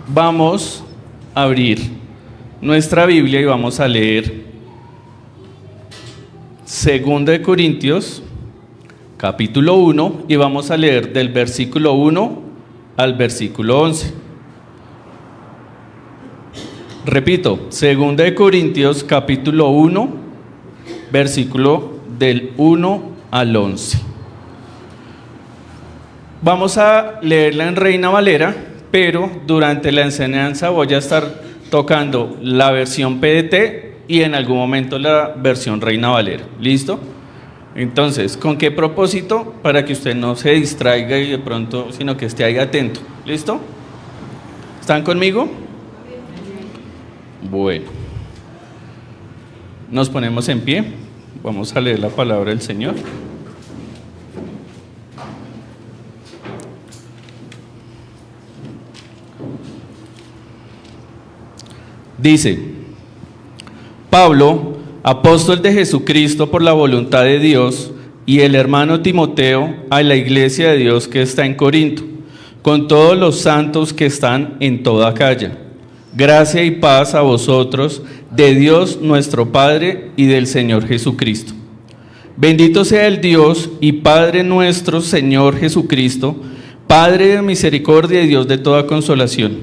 Vamos a abrir nuestra Biblia y vamos a leer 2 Corintios, capítulo 1, y vamos a leer del versículo 1 al versículo 11. Repito, 2 Corintios, capítulo 1, versículo del 1 al 11. Vamos a leerla en Reina Valera, pero durante la enseñanza voy a estar tocando la versión PDT y en algún momento la versión Reina Valera. ¿Listo? Entonces, ¿con qué propósito? Para que usted no se distraiga y de pronto, sino que esté ahí atento. ¿Listo? ¿Están conmigo? Bueno. Nos ponemos en pie. Vamos a leer la palabra del Señor. Dice: Pablo, apóstol de Jesucristo por la voluntad de Dios, y el hermano Timoteo, a la iglesia de Dios que está en Corinto, con todos los santos que están en toda Acaya. Gracia y paz a vosotros, de Dios nuestro Padre y del Señor Jesucristo. Bendito sea el Dios y Padre nuestro Señor Jesucristo, Padre de misericordia y Dios de toda consolación,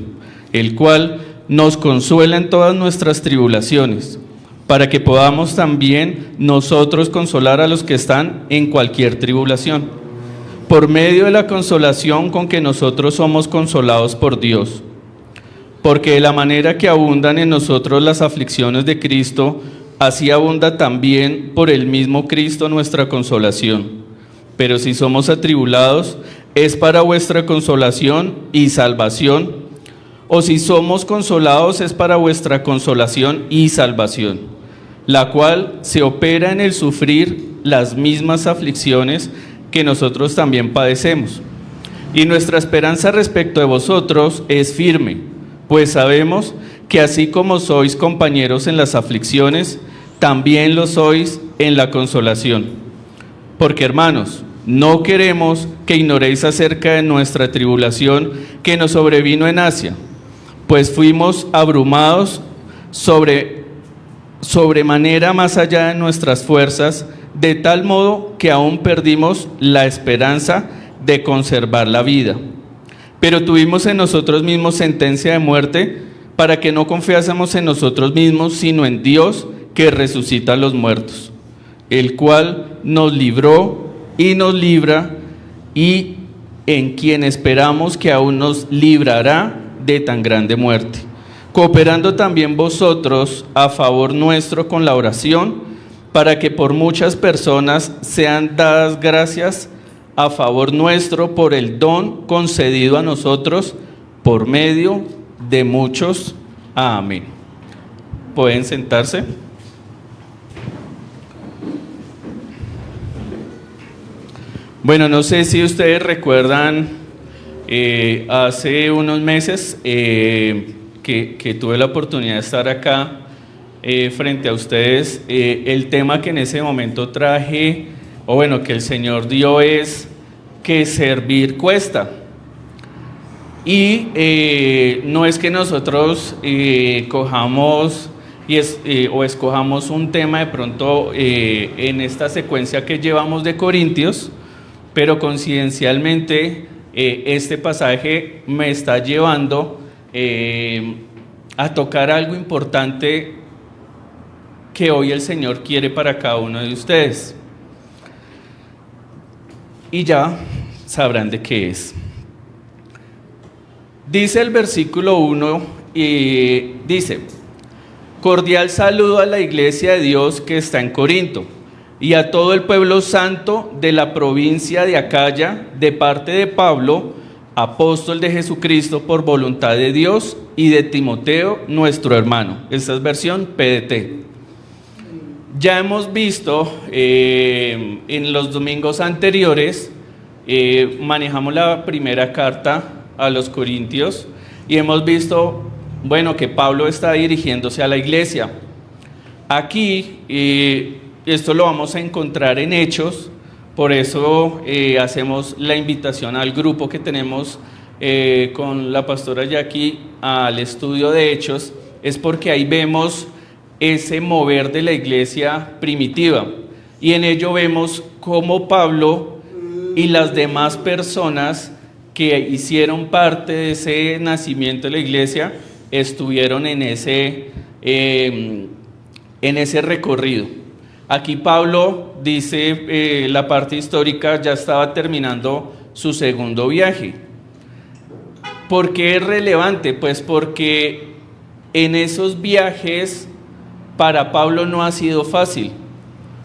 el cual nos consuela en todas nuestras tribulaciones, para que podamos también nosotros consolar a los que están en cualquier tribulación, por medio de la consolación con que nosotros somos consolados por Dios. Porque de la manera que abundan en nosotros las aflicciones de Cristo, así abunda también por el mismo Cristo nuestra consolación. Pero si somos atribulados, es para vuestra consolación y salvación, o si somos consolados, es para vuestra consolación y salvación, la cual se opera en el sufrir las mismas aflicciones que nosotros también padecemos. Y nuestra esperanza respecto de vosotros es firme, pues sabemos que así como sois compañeros en las aflicciones, también lo sois en la consolación. Porque, hermanos, no queremos que ignoréis acerca de nuestra tribulación que nos sobrevino en Asia, pues fuimos abrumados sobremanera más allá de nuestras fuerzas, de tal modo que aún perdimos la esperanza de conservar la vida. Pero tuvimos en nosotros mismos sentencia de muerte, para que no confiásemos en nosotros mismos, sino en Dios que resucita a los muertos, el cual nos libró y nos libra, y en quien esperamos que aún nos librará de tan grande muerte, cooperando también vosotros a favor nuestro con la oración, para que por muchas personas sean dadas gracias a favor nuestro por el don concedido a nosotros por medio de muchos. Amén. ¿Pueden sentarse? Bueno, no sé si ustedes recuerdan, hace unos meses que tuve la oportunidad de estar acá frente a ustedes. El tema que en ese momento traje, o bueno, que el Señor dio, es que servir cuesta. Y no es que nosotros cojamos o escojamos un tema de pronto en esta secuencia que llevamos de Corintios, pero coincidencialmente este pasaje me está llevando a tocar algo importante que hoy el Señor quiere para cada uno de ustedes. Y ya sabrán de qué es. Dice el versículo 1, y dice: cordial saludo a la iglesia de Dios que está en Corinto, y a todo el pueblo santo de la provincia de Acaya, de parte de Pablo, apóstol de Jesucristo por voluntad de Dios, y de Timoteo, nuestro hermano. Esta es versión PDT. Ya hemos visto en los domingos anteriores, manejamos la primera carta a los Corintios, y hemos visto, bueno, que Pablo está dirigiéndose a la iglesia. Aquí, esto lo vamos a encontrar en Hechos, por eso hacemos la invitación al grupo que tenemos con la pastora Jackie al estudio de Hechos, es porque ahí vemos ese mover de la iglesia primitiva, y en ello vemos cómo Pablo y las demás personas que hicieron parte de ese nacimiento de la iglesia estuvieron en ese recorrido. Aquí Pablo dice, la parte histórica, ya estaba terminando su segundo viaje. ¿Por qué es relevante? Pues porque en esos viajes para Pablo no ha sido fácil.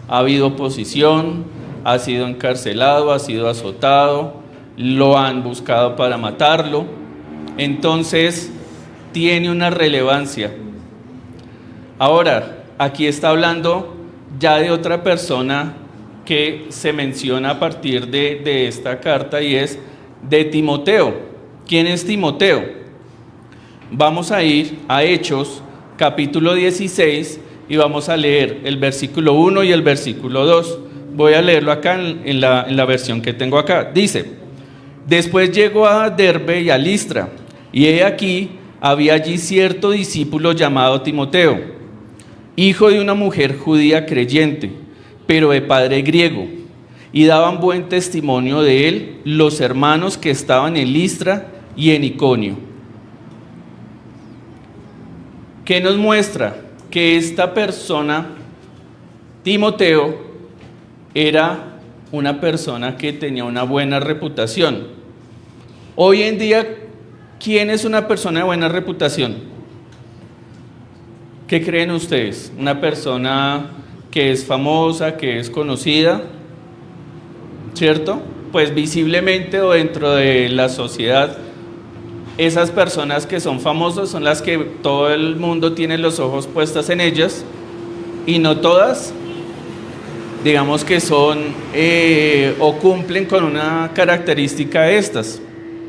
Ha habido oposición, ha sido encarcelado, ha sido azotado, lo han buscado para matarlo. Entonces tiene una relevancia. Ahora, aquí está hablando ya de otra persona que se menciona a partir de esta carta, y es de Timoteo. ¿Quién es Timoteo? Vamos a ir a Hechos, capítulo 16, y vamos a leer el versículo 1 y el versículo 2. Voy a leerlo acá en la versión que tengo acá. Dice: después llegó a Derbe y a Listra, y he aquí, había allí cierto discípulo llamado Timoteo, hijo de una mujer judía creyente, pero de padre griego, y daban buen testimonio de él los hermanos que estaban en Listra y en Iconio. ¿Qué nos muestra? Que esta persona, Timoteo, era una persona que tenía una buena reputación. Hoy en día, ¿quién es una persona de buena reputación? ¿Qué creen ustedes? ¿Una persona que es famosa, que es conocida? ¿Cierto? Pues visiblemente o dentro de la sociedad, esas personas que son famosas son las que todo el mundo tiene los ojos puestos en ellas, y no todas, digamos que son o cumplen con una característica de estas,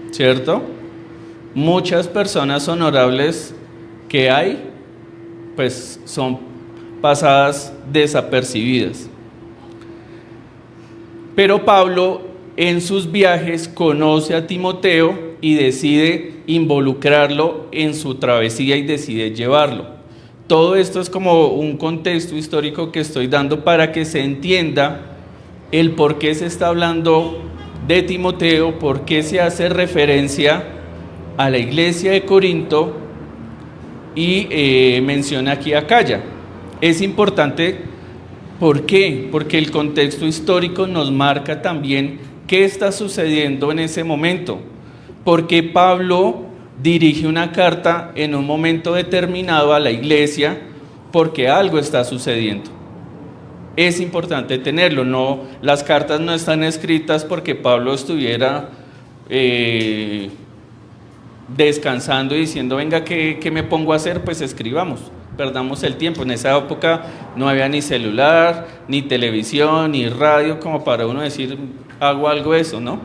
¿cierto? Muchas personas honorables que hay, pues son pasadas desapercibidas. Pero Pablo en sus viajes conoce a Timoteo y decide involucrarlo en su travesía y decide llevarlo. Todo esto es como un contexto histórico que estoy dando para que se entienda el por qué se está hablando de Timoteo, por qué se hace referencia a la iglesia de Corinto y menciona aquí a Acaya. Es importante, ¿por qué? Porque el contexto histórico nos marca también qué está sucediendo en ese momento. Porque Pablo dirige una carta en un momento determinado a la iglesia, porque algo está sucediendo. Es importante tenerlo. No, las cartas no están escritas porque Pablo estuviera descansando y diciendo, venga, ¿qué me pongo a hacer? Pues escribamos, perdamos el tiempo. En esa época no había ni celular, ni televisión, ni radio, como para uno decir, hago algo de eso, ¿no?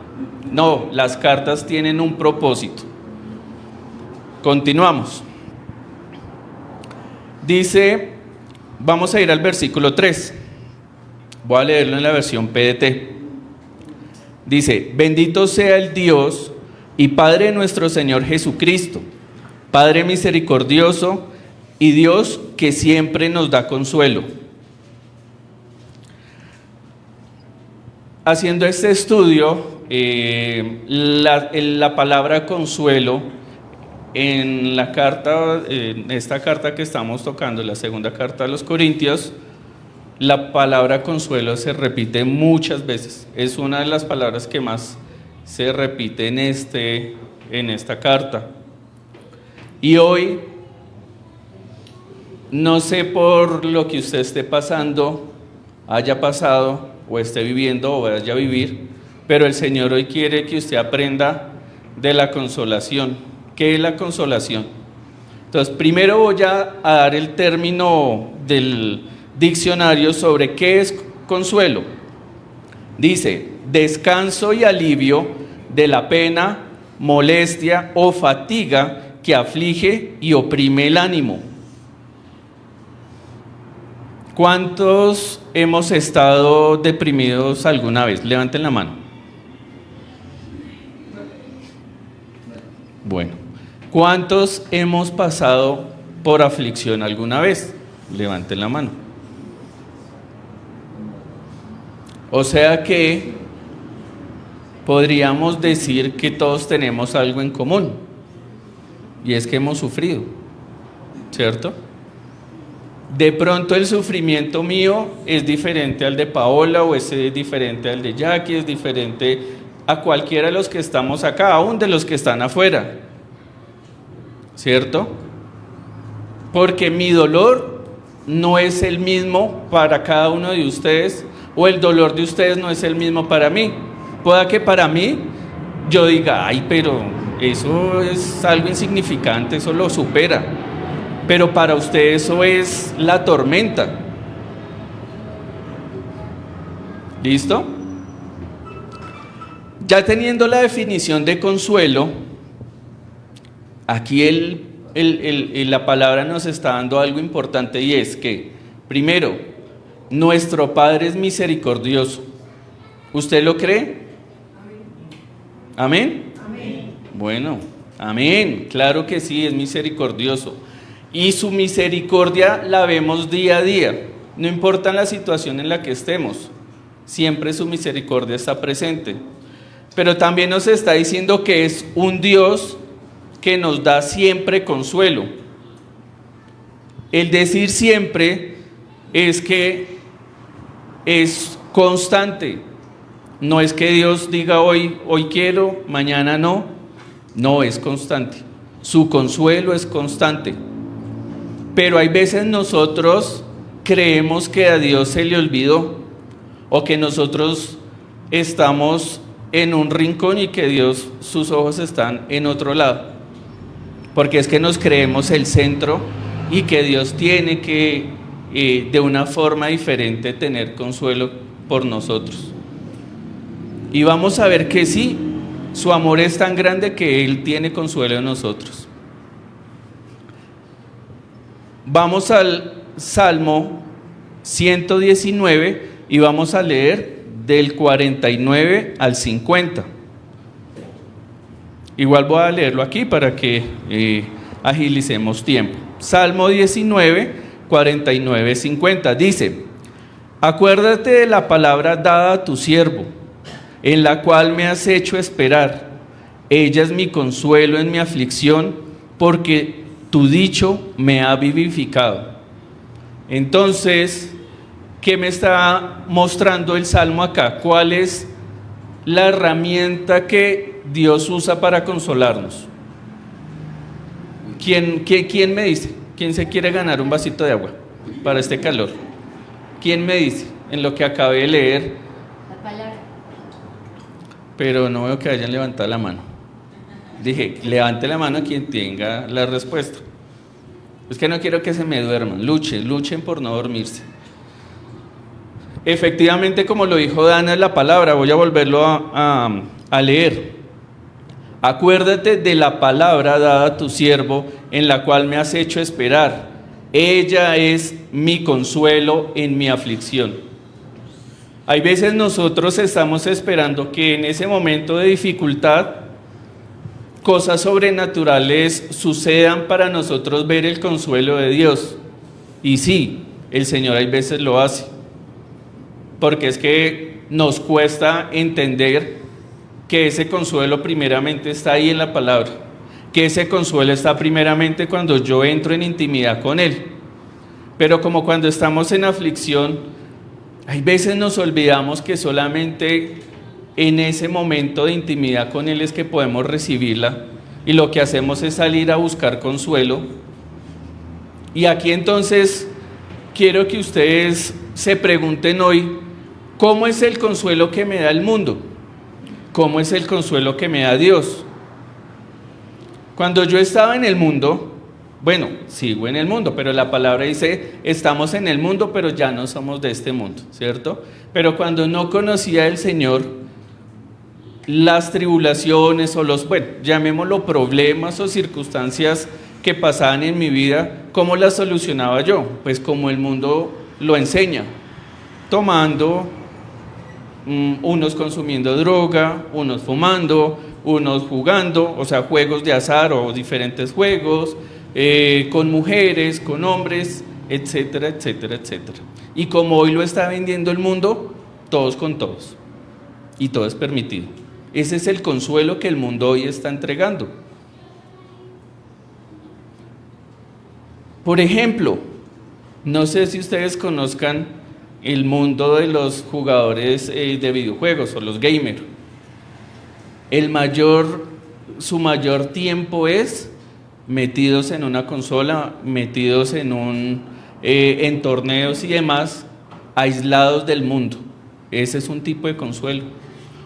No, las cartas tienen un propósito. Continuamos. Dice, vamos a ir al versículo 3. Voy a leerlo en la versión PDT. Dice: bendito sea el Dios y Padre de nuestro Señor Jesucristo, Padre misericordioso y Dios que siempre nos da consuelo. Haciendo este estudio, la palabra consuelo en la carta, en esta carta que estamos tocando, la segunda carta a los Corintios, la palabra consuelo se repite muchas veces. Es una de las palabras que más se repite en esta carta. Y hoy, no sé por lo que usted esté pasando, haya pasado, o esté viviendo, o vaya a vivir, pero el Señor hoy quiere que usted aprenda de la consolación. ¿Qué es la consolación? Entonces, primero voy a dar el término del diccionario sobre qué es consuelo. Dice: descanso y alivio de la pena, molestia o fatiga que aflige y oprime el ánimo. ¿Cuántos hemos estado deprimidos alguna vez? Levanten la mano. Bueno, ¿cuántos hemos pasado por aflicción alguna vez? Levanten la mano. O sea que podríamos decir que todos tenemos algo en común, y es que hemos sufrido, ¿cierto? De pronto el sufrimiento mío es diferente al de Paola, o es diferente al de Jackie, es diferente a cualquiera de los que estamos acá, aún de los que están afuera, ¿cierto? Porque mi dolor no es el mismo para cada uno de ustedes, o el dolor de ustedes no es el mismo para mí. Pueda que para mí yo diga, ay, pero eso es algo insignificante, eso lo supera. Pero para usted eso es la tormenta. ¿Listo? Ya teniendo la definición de consuelo, aquí la palabra nos está dando algo importante, y es que, primero, nuestro Padre es misericordioso. ¿Usted lo cree? ¿Amén? Amén. Bueno, amén, claro que sí, es misericordioso. Y su misericordia la vemos día a día, no importa la situación en la que estemos, siempre su misericordia está presente. Pero también nos está diciendo que es un Dios que nos da siempre consuelo. El decir siempre es que es constante. No es que Dios diga hoy quiero, mañana no. No, es constante. Su consuelo es constante. Pero hay veces nosotros creemos que a Dios se le olvidó, o que nosotros estamos en un rincón y que Dios, sus ojos están en otro lado. Porque es que nos creemos el centro y que Dios tiene que, de una forma diferente, tener consuelo por nosotros. Y vamos a ver que sí, su amor es tan grande que Él tiene consuelo en nosotros. Vamos al Salmo 119 y vamos a leer del 49 al 50. Igual voy a leerlo aquí para que agilicemos tiempo. Salmo 19, 49, 50. Dice: acuérdate de la palabra dada a tu siervo, en la cual me has hecho esperar. Ella es mi consuelo en mi aflicción, porque tu dicho me ha vivificado. Entonces, ¿qué me está mostrando el Salmo acá? ¿Cuál es la herramienta que Dios usa para consolarnos? ¿Quién me dice? ¿Quién se quiere ganar un vasito de agua para este calor? ¿Quién me dice? En lo que acabé de leer. La palabra. Pero no veo que hayan levantado la mano. Dije, levante la mano quien tenga la respuesta. Es que no quiero que se me duerman. Luchen por no dormirse. Efectivamente, como lo dijo Dana en la palabra, voy a volverlo a leer. Acuérdate de la palabra dada a tu siervo, en la cual me has hecho esperar. Ella es mi consuelo en mi aflicción. Hay veces nosotros estamos esperando que en ese momento de dificultad cosas sobrenaturales sucedan para nosotros ver el consuelo de Dios. Y sí, el Señor hay veces lo hace, porque es que nos cuesta entender que ese consuelo primeramente está ahí en la palabra, que ese consuelo está primeramente cuando yo entro en intimidad con Él. Pero como cuando estamos en aflicción, hay veces nos olvidamos que solamente en ese momento de intimidad con Él es que podemos recibirla, y lo que hacemos es salir a buscar consuelo. Y aquí entonces quiero que ustedes se pregunten hoy, ¿cómo es el consuelo que me da el mundo? ¿Cómo es el consuelo que me da Dios? Cuando yo estaba en el mundo, bueno, sigo en el mundo, pero la palabra dice, estamos en el mundo, pero ya no somos de este mundo, ¿cierto? Pero cuando no conocía al Señor, las tribulaciones o llamémoslo problemas o circunstancias que pasaban en mi vida, ¿cómo las solucionaba yo? Pues como el mundo lo enseña, tomando, unos consumiendo droga, unos fumando, unos jugando, o sea, juegos de azar o diferentes juegos, con mujeres, con hombres, etcétera, etcétera, etcétera. Y como hoy lo está vendiendo el mundo, todos con todos. Y todo es permitido. Ese es el consuelo que el mundo hoy está entregando. Por ejemplo, no sé si ustedes conozcan el mundo de los jugadores de videojuegos o los gamers. Su mayor tiempo es metidos en una consola, metidos en torneos y demás, aislados del mundo. Ese es un tipo de consuelo.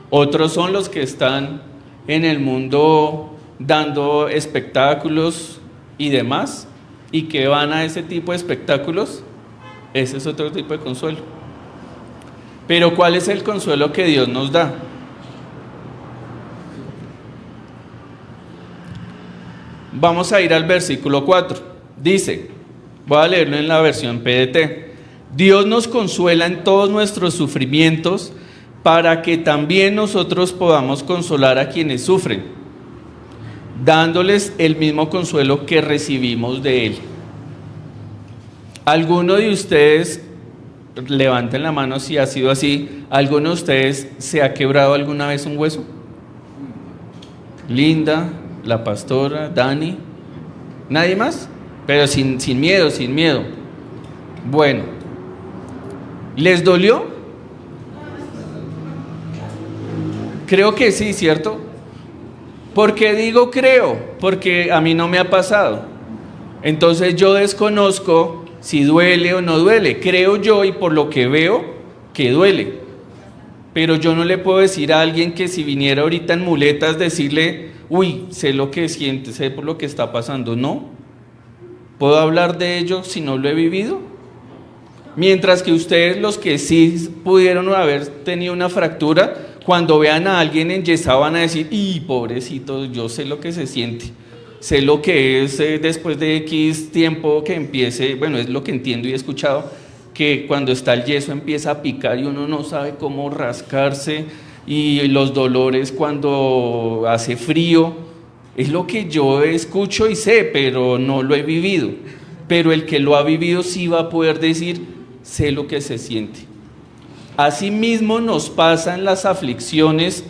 Otros son los que están en el mundo dando espectáculos y demás, y que van a ese tipo de espectáculos. Ese es otro tipo de consuelo. Pero ¿cuál es el consuelo que Dios nos da? Vamos a ir al versículo 4. Dice, voy a leerlo en la versión PDT. Dios nos consuela en todos nuestros sufrimientos para que también nosotros podamos consolar a quienes sufren, dándoles el mismo consuelo que recibimos de Él. ¿Alguno de ustedes, levanten la mano si ha sido así, alguno de ustedes se ha quebrado alguna vez un hueso? Linda, la pastora, Dani, ¿nadie más? Pero sin miedo, sin miedo. Bueno, ¿les dolió? Creo que sí, ¿cierto? ¿Por qué digo creo? Porque a mí no me ha pasado. Entonces yo desconozco si duele o no duele. Creo yo, y por lo que veo, que duele. Pero yo no le puedo decir a alguien que si viniera ahorita en muletas, decirle, uy, sé lo que siente, sé por lo que está pasando. No. ¿Puedo hablar de ello si no lo he vivido? Mientras que ustedes, los que sí pudieron haber tenido una fractura, cuando vean a alguien enyesado van a decir, ¡y pobrecito, yo sé lo que se siente! Sé lo que es después de X tiempo que empiece, bueno, es lo que entiendo y he escuchado, que cuando está el yeso empieza a picar y uno no sabe cómo rascarse, y los dolores cuando hace frío. Es lo que yo escucho y sé, pero no lo he vivido. Pero el que lo ha vivido sí va a poder decir, sé lo que se siente. Asimismo nos pasan las aflicciones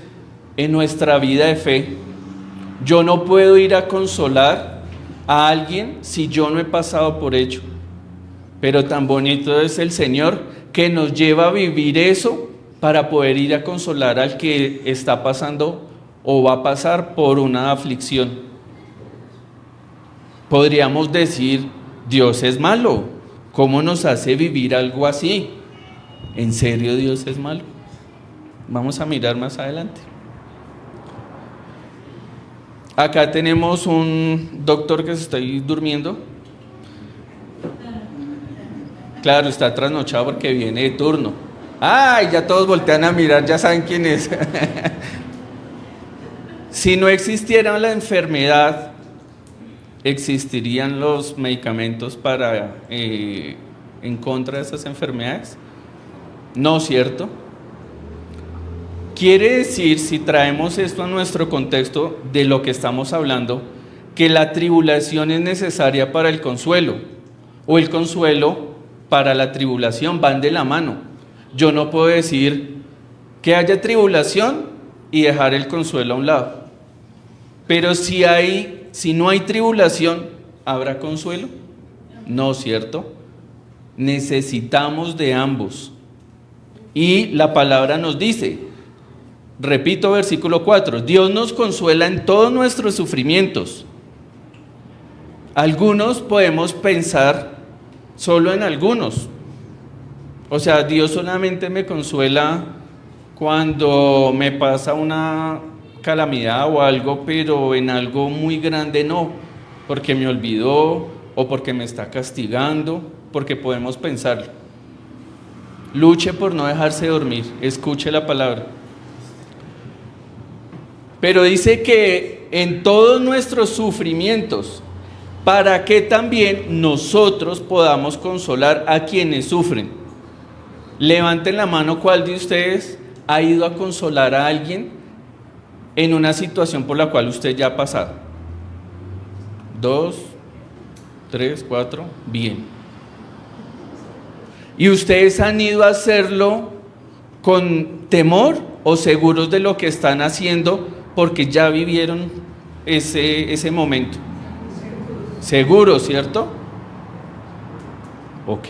en nuestra vida de fe. Yo no puedo ir a consolar a alguien si yo no he pasado por ello. Pero tan bonito es el Señor que nos lleva a vivir eso para poder ir a consolar al que está pasando o va a pasar por una aflicción. Podríamos decir, Dios es malo. ¿Cómo nos hace vivir algo así? ¿En serio Dios es malo? Vamos a mirar más adelante. Acá tenemos un doctor que se está ahí durmiendo. Claro, está trasnochado porque viene de turno. ¡Ay! Ya todos voltean a mirar, ya saben quién es. Si no existiera la enfermedad, ¿existirían los medicamentos para en contra de esas enfermedades? No, ¿cierto? Quiere decir, si traemos esto a nuestro contexto de lo que estamos hablando, que la tribulación es necesaria para el consuelo, o el consuelo para la tribulación, van de la mano. Yo no puedo decir que haya tribulación y dejar el consuelo a un lado. Pero si no hay tribulación, ¿habrá consuelo? No, ¿cierto? Necesitamos de ambos. Y la palabra nos dice, repito versículo 4, Dios nos consuela en todos nuestros sufrimientos. Algunos podemos pensar solo en algunos. O sea, Dios solamente me consuela cuando me pasa una calamidad o algo, pero en algo muy grande no, porque me olvidó o porque me está castigando, porque podemos pensarlo. Luche por no dejarse dormir, escuche la palabra. Pero dice que en todos nuestros sufrimientos, para que también nosotros podamos consolar a quienes sufren. Levanten la mano, ¿cuál de ustedes ha ido a consolar a alguien en una situación por la cual usted ya ha pasado? 2, 3, 4, bien. ¿Y ustedes han ido a hacerlo con temor o seguros de lo que están haciendo porque ya vivieron ese momento? Seguros, ¿cierto? Ok.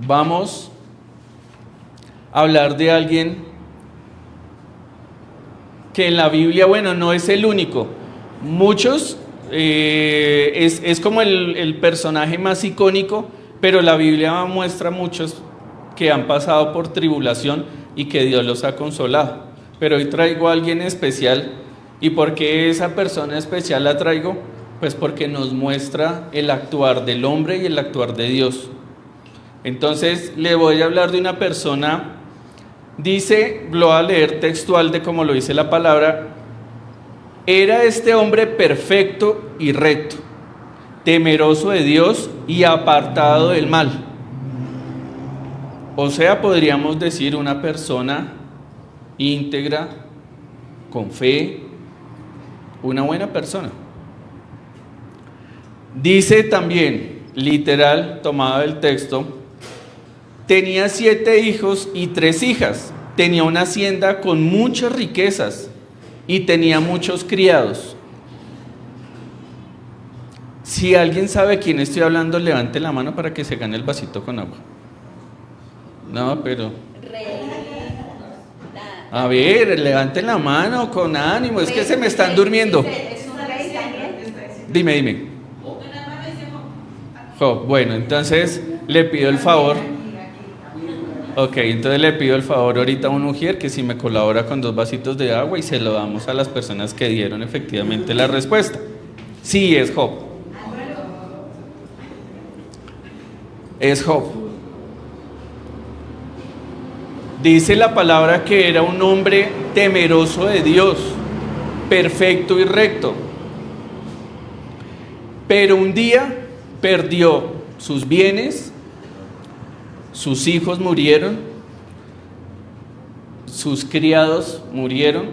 Vamos a hablar de alguien que en la Biblia, bueno, no es el único. Muchos, es como el personaje más icónico, pero la Biblia muestra muchos que han pasado por tribulación y que Dios los ha consolado. Pero hoy traigo a alguien especial. ¿Y por qué esa persona especial la traigo? Pues porque nos muestra el actuar del hombre y el actuar de Dios. Entonces le voy a hablar de una persona, dice, lo voy a leer textual de como lo dice la palabra: era este hombre perfecto y recto, temeroso de Dios y apartado del mal. O sea, podríamos decir una persona íntegra, con fe, una buena persona. Dice también, literal, tomado del texto: tenía 7 hijos y 3 hijas, tenía una hacienda con muchas riquezas y tenía muchos criados. Si alguien sabe quién estoy hablando, levante la mano para que se gane el vasito con agua. No, pero... A ver, levanten la mano con ánimo, es que se me están durmiendo. Dime. Job, bueno, entonces le pido el favor. Ok, entonces le pido el favor ahorita a un ujier que si me colabora con 2 vasitos de agua y se lo damos a las personas que dieron efectivamente la respuesta. Sí, es Job. Es Job. Dice la palabra que era un hombre temeroso de Dios, perfecto y recto. Pero un día perdió sus bienes, sus hijos murieron, sus criados murieron,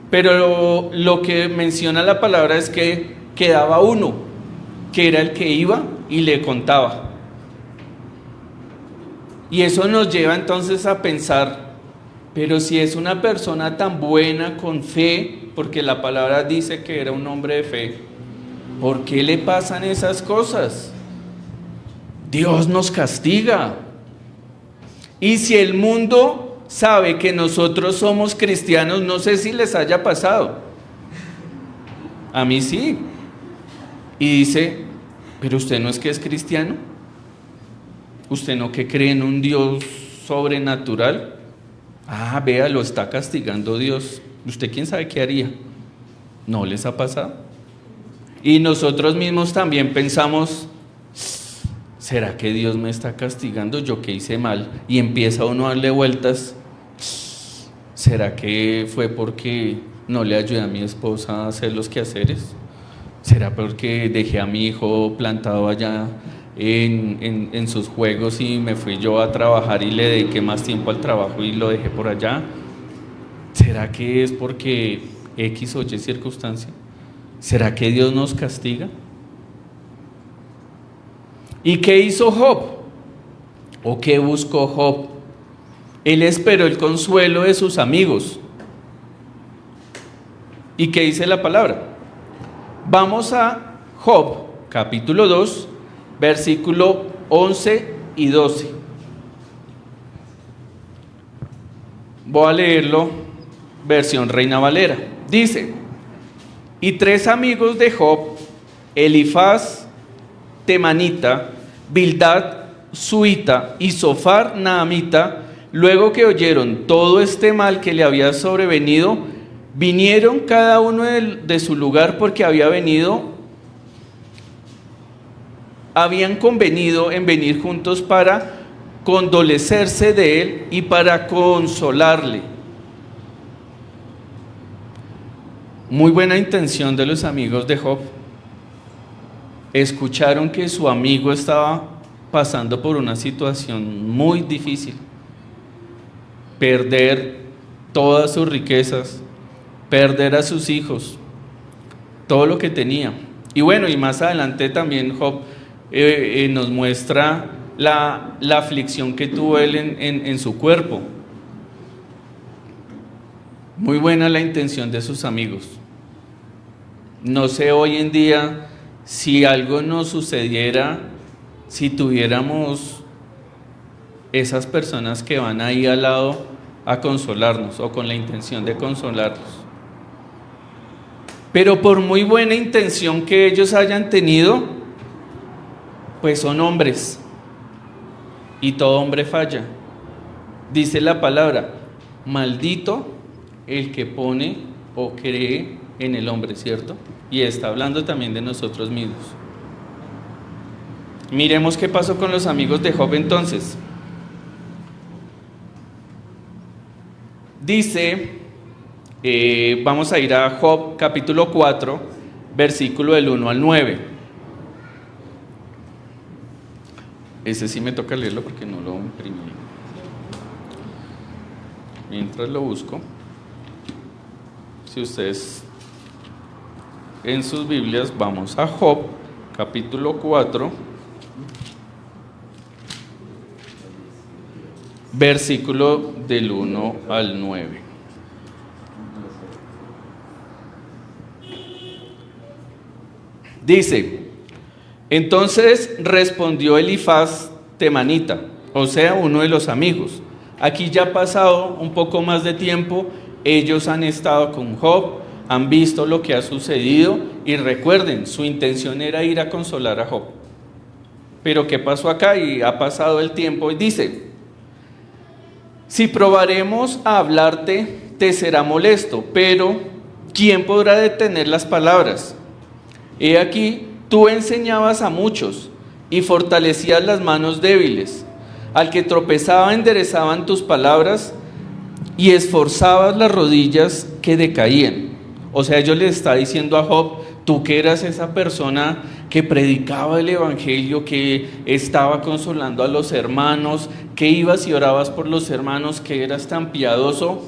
pero lo que menciona la palabra es que quedaba uno, que era el que iba y le contaba. Y eso nos lleva entonces a pensar, pero si es una persona tan buena, con fe, porque la palabra dice que era un hombre de fe, ¿por qué le pasan esas cosas? Dios nos castiga. Y si el mundo sabe que nosotros somos cristianos, no sé si les haya pasado. A mí sí. Y dice, ¿pero usted no es que es cristiano? ¿Usted no que cree en un Dios sobrenatural? Ah, vea, lo está castigando Dios. ¿Usted quién sabe qué haría? ¿No les ha pasado? Y nosotros mismos también pensamos, ¿será que Dios me está castigando? ¿Yo qué hice mal? Y empieza uno a darle vueltas. ¿Será que fue porque no le ayudé a mi esposa a hacer los quehaceres? ¿Será porque dejé a mi hijo plantado allá en sus juegos y me fui yo a trabajar y le dediqué más tiempo al trabajo y lo dejé por allá? ¿Será que es porque X o Y circunstancia? ¿Será que Dios nos castiga? ¿Y qué hizo Job? ¿O qué buscó Job? Él esperó el consuelo de sus amigos. ¿Y qué dice la palabra? Vamos a Job, capítulo 2, versículo 11 y 12. Voy a leerlo, versión Reina Valera. Dice: y 3 amigos de Job, Elifaz temanita, Bildad suita y Zofar naamita, luego que oyeron todo este mal que le había sobrevenido, vinieron cada uno de su lugar, porque habían convenido en venir juntos para condolecerse de él y para consolarle. Muy buena intención de los amigos de Job. Escucharon que su amigo estaba pasando por una situación muy difícil, perder todas sus riquezas, perder a sus hijos, todo lo que tenía. Y bueno, y más adelante también Job nos muestra la aflicción que tuvo él en su cuerpo. Muy buena la intención de sus amigos. No sé hoy en día si algo nos sucediera, si tuviéramos esas personas que van ahí al lado a consolarnos o con la intención de consolarnos. Pero por muy buena intención que ellos hayan tenido, pues son hombres y todo hombre falla. Dice la palabra, maldito el que pone o cree en el hombre, ¿cierto? Y está hablando también de nosotros mismos. Miremos qué pasó con los amigos de Job entonces. Dice, vamos a ir a Job capítulo 4, versículo del 1 al 9. Ese sí me toca leerlo porque no lo imprimí. Mientras lo busco, si ustedes en sus Biblias vamos a Job capítulo 4, versículo del 1 al 9. Dice, entonces respondió Elifaz temanita, o sea, uno de los amigos. Aquí ya ha pasado un poco más de tiempo, ellos han estado con Job, han visto lo que ha sucedido y recuerden, su intención era ir a consolar a Job. Pero ¿qué pasó acá? Y ha pasado el tiempo y dice, si probaremos a hablarte, te será molesto, pero ¿quién podrá detener las palabras? He aquí, tú enseñabas a muchos y fortalecías las manos débiles. Al que tropezaba enderezaban tus palabras y esforzabas las rodillas que decaían. O sea, yo le está diciendo a Job, tú que eras esa persona que predicaba el evangelio, que estaba consolando a los hermanos, que ibas y orabas por los hermanos, que eras tan piadoso.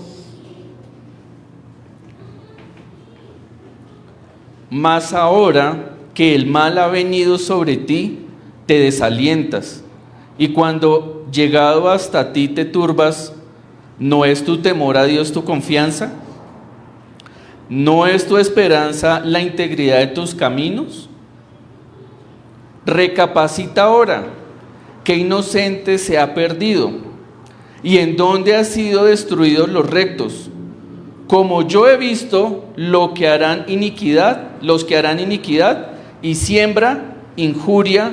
Mas ahora que el mal ha venido sobre ti, te desalientas. Y cuando llegado hasta ti te turbas, ¿no es tu temor a Dios tu confianza? ¿No es tu esperanza la integridad de tus caminos? Recapacita ahora, ¿qué inocente se ha perdido? ¿Y en dónde han sido destruidos los rectos? Como yo he visto los que harán iniquidad, y siembra injuria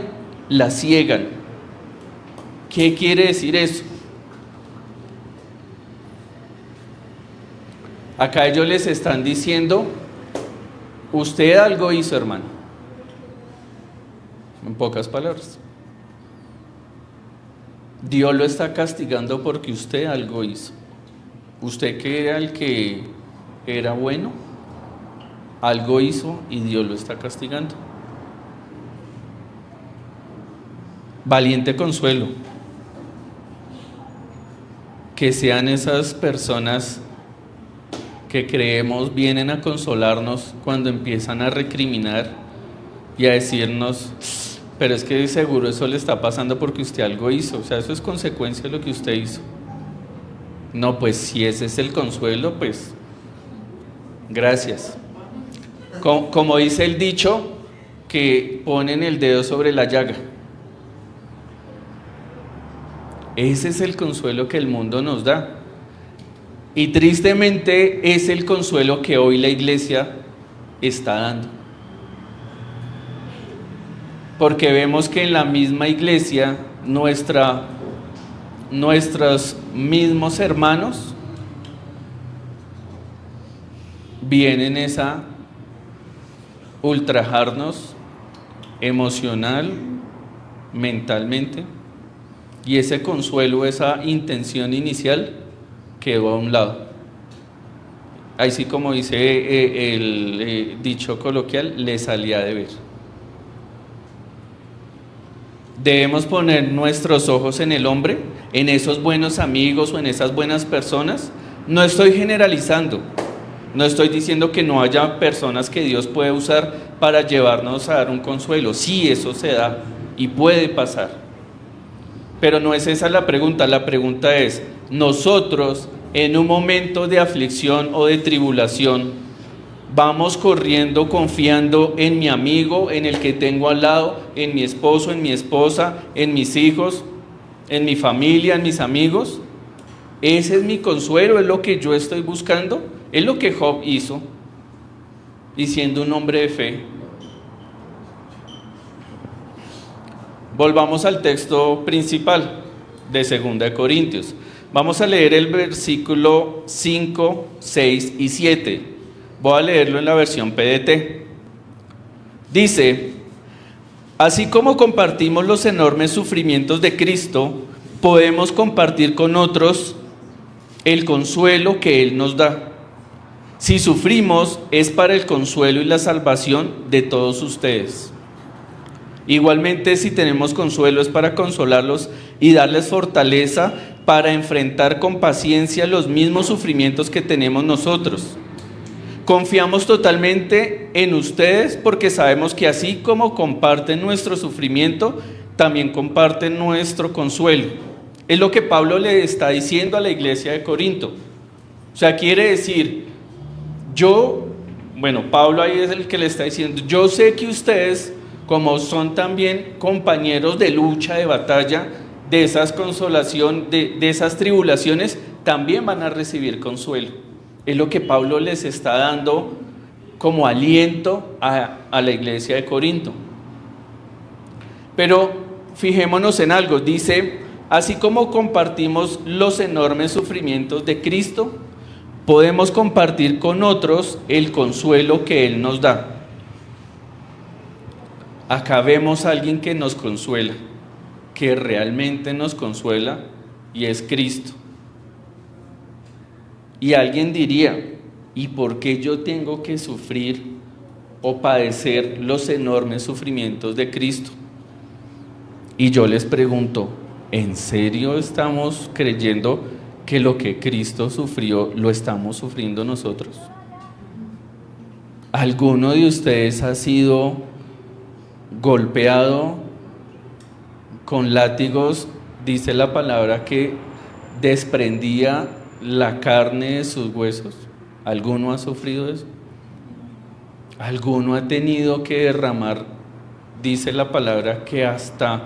la ciegan. ¿Qué quiere decir eso? Acá ellos les están diciendo, usted algo hizo, hermano. En pocas palabras. Dios lo está castigando porque usted algo hizo. Usted que era el que era bueno, algo hizo y Dios lo está castigando. Valiente consuelo. Que sean esas personas que creemos vienen a consolarnos cuando empiezan a recriminar y a decirnos, pero es que seguro eso le está pasando porque usted algo hizo, o sea, eso es consecuencia de lo que usted hizo. No, pues si ese es el consuelo, pues gracias. Como dice el dicho, que ponen el dedo sobre la llaga. Ese es el consuelo que el mundo nos da. Y tristemente es el consuelo que hoy la iglesia está dando. Porque vemos que en la misma iglesia nuestros mismos hermanos vienen a ultrajarnos emocional, mentalmente, y ese consuelo, esa intención inicial quedó a un lado. Ahí sí, como dice el dicho coloquial, le salía de ver. Debemos poner nuestros ojos en el hombre, en esos buenos amigos o en esas buenas personas. No estoy generalizando, no estoy diciendo que no haya personas que Dios puede usar para llevarnos a dar un consuelo. Sí, eso se da y puede pasar. Pero no es esa la pregunta es, nosotros en un momento de aflicción o de tribulación, vamos corriendo confiando en mi amigo, en el que tengo al lado, en mi esposo, en mi esposa, en mis hijos, en mi familia, en mis amigos. Ese es mi consuelo, es lo que yo estoy buscando, es lo que Job hizo, y siendo un hombre de fe. Volvamos al texto principal de 2 Corintios. Vamos a leer el versículo 5, 6 y 7. Voy a leerlo en la versión PDT. Dice: así como compartimos los enormes sufrimientos de Cristo, podemos compartir con otros el consuelo que Él nos da. Si sufrimos, es para el consuelo y la salvación de todos ustedes. Igualmente, si tenemos consuelo, es para consolarlos y darles fortaleza para enfrentar con paciencia los mismos sufrimientos que tenemos nosotros. Confiamos totalmente en ustedes porque sabemos que así como comparten nuestro sufrimiento, también comparten nuestro consuelo. Es lo que Pablo le está diciendo a la iglesia de Corinto. O sea, quiere decir, Pablo ahí es el que le está diciendo, yo sé que ustedes, como son también compañeros de lucha, de batalla, de esas consolación, de esas tribulaciones, también van a recibir consuelo. Es lo que Pablo les está dando como aliento a la iglesia de Corinto. Pero fijémonos en algo, dice, así como compartimos los enormes sufrimientos de Cristo, podemos compartir con otros el consuelo que Él nos da. Acá vemos a alguien que nos consuela, que realmente nos consuela, y es Cristo. Y alguien diría, ¿y por qué yo tengo que sufrir o padecer los enormes sufrimientos de Cristo? Y yo les pregunto, ¿en serio estamos creyendo que lo que Cristo sufrió lo estamos sufriendo nosotros? ¿Alguno de ustedes ha sido golpeado con látigos, dice la palabra, que desprendía la carne de sus huesos? ¿Alguno ha sufrido eso? ¿Alguno ha tenido que derramar, dice la palabra, que hasta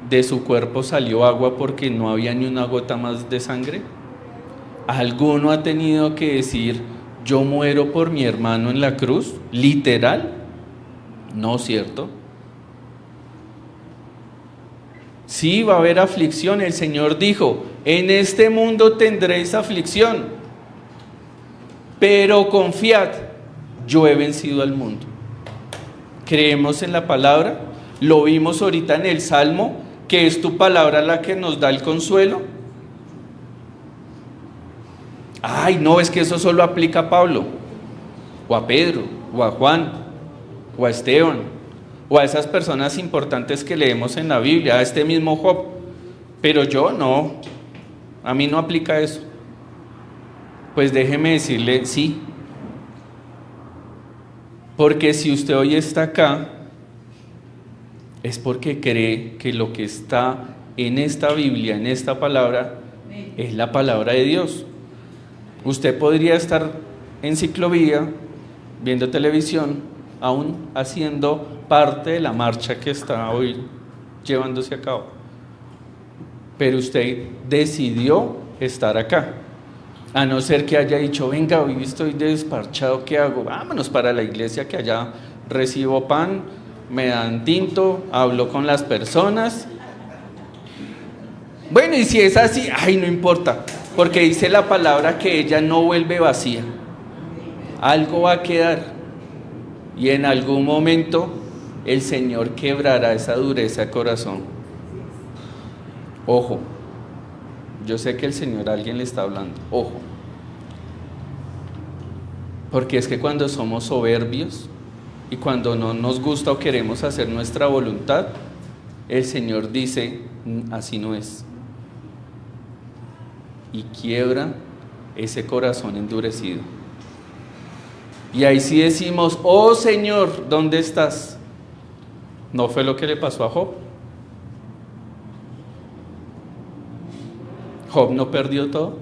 de su cuerpo salió agua porque no había ni una gota más de sangre? ¿Alguno ha tenido que decir, yo muero por mi hermano en la cruz? ¿Literal? No, ¿cierto? Sí, va a haber aflicción. El Señor dijo, en este mundo tendréis aflicción, pero confiad, yo he vencido al mundo. Creemos en la palabra, lo vimos ahorita en el Salmo, que es tu palabra la que nos da el consuelo. Ay, no, es que eso solo aplica a Pablo, o a Pedro, o a Juan, o a Esteban, o a esas personas importantes que leemos en la Biblia, a este mismo Job. Pero yo no, a mí no aplica eso. Pues déjeme decirle, sí. Porque si usted hoy está acá, es porque cree que lo que está en esta Biblia, en esta palabra, es la palabra de Dios. Usted podría estar en ciclovía, viendo televisión, aún haciendo parte de la marcha que está hoy llevándose a cabo. Pero usted decidió estar acá. A no ser que haya dicho, venga, hoy estoy desparchado, ¿qué hago? Vámonos para la iglesia, que allá recibo pan, me dan tinto, hablo con las personas. Bueno, y si es así, ay, no importa, porque dice la palabra que ella no vuelve vacía. Algo va a quedar, y en algún momento el Señor quebrará esa dureza de corazón. Ojo, yo sé que el Señor a alguien le está hablando, ojo. Porque es que cuando somos soberbios y cuando no nos gusta o queremos hacer nuestra voluntad, el Señor dice, así no es. Y quiebra ese corazón endurecido. Y ahí sí decimos, oh Señor, ¿dónde estás? ¿No fue lo que le pasó a Job? Job no perdió todo,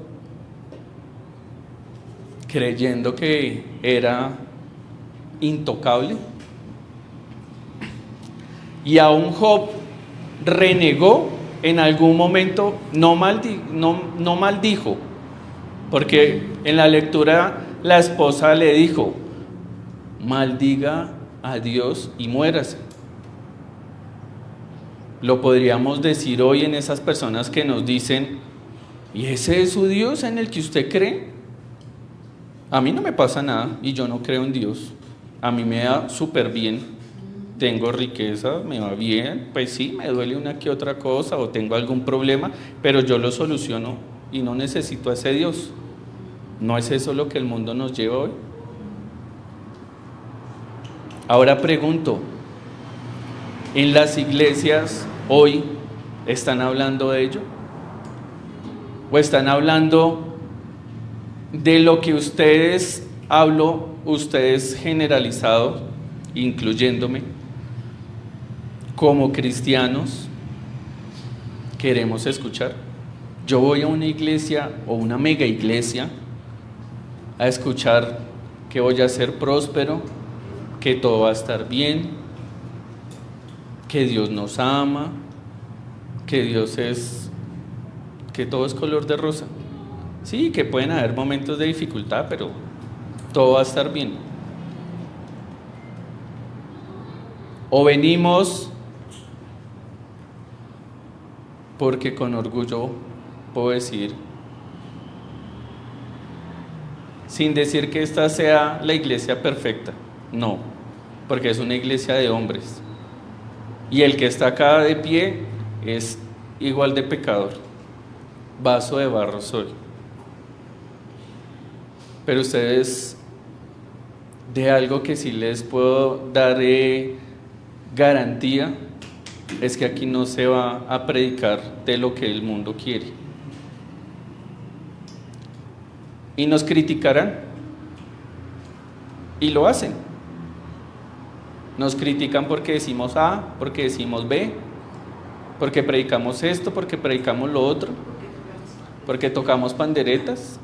creyendo que era intocable. Y aún Job renegó en algún momento, no maldijo, porque en la lectura la esposa le dijo, maldiga a Dios y muérase. Lo podríamos decir hoy en esas personas que nos dicen, ¿y ese es su Dios en el que usted cree? A mí no me pasa nada y yo no creo en Dios. A mí me da súper bien. Tengo riqueza, me va bien, pues sí, me duele una que otra cosa o tengo algún problema, pero yo lo soluciono y no necesito a ese Dios. ¿No es eso lo que el mundo nos lleva hoy? Ahora pregunto, ¿en las iglesias hoy están hablando de ello? ¿O están hablando de lo que ustedes generalizados, incluyéndome, como cristianos, queremos escuchar? Yo voy a una iglesia o una mega iglesia a escuchar que voy a ser próspero, que todo va a estar bien, que Dios nos ama, que todo es color de rosa. Sí, que pueden haber momentos de dificultad, pero todo va a estar bien. O venimos porque con orgullo puedo decir, sin decir que esta sea la iglesia perfecta, no, porque es una iglesia de hombres. Y el que está acá de pie es igual de pecador, vaso de barro soy. Pero ustedes, de algo que sí les puedo dar garantía, es que aquí no se va a predicar de lo que el mundo quiere. Y nos criticarán, y lo hacen. Nos critican porque decimos A, porque decimos B, porque predicamos esto, porque predicamos lo otro, porque tocamos panderetas.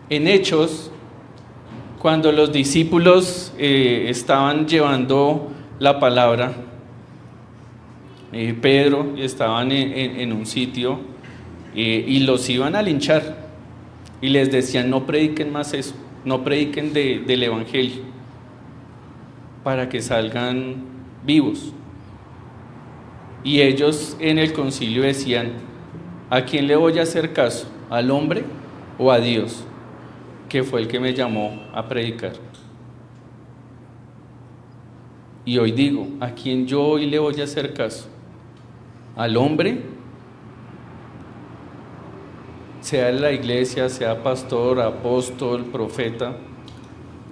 En Hechos, cuando los discípulos estaban llevando la palabra, Pedro, estaban en un sitio y los iban a linchar y les decían, no prediquen más eso, no prediquen del evangelio para que salgan vivos. Y ellos en el concilio decían, ¿a quién le voy a hacer caso? ¿Al hombre o a Dios, que fue el que me llamó a predicar? Y hoy digo, ¿a quién yo hoy le voy a hacer caso? ¿Al hombre? Sea en la iglesia, sea pastor, apóstol, profeta,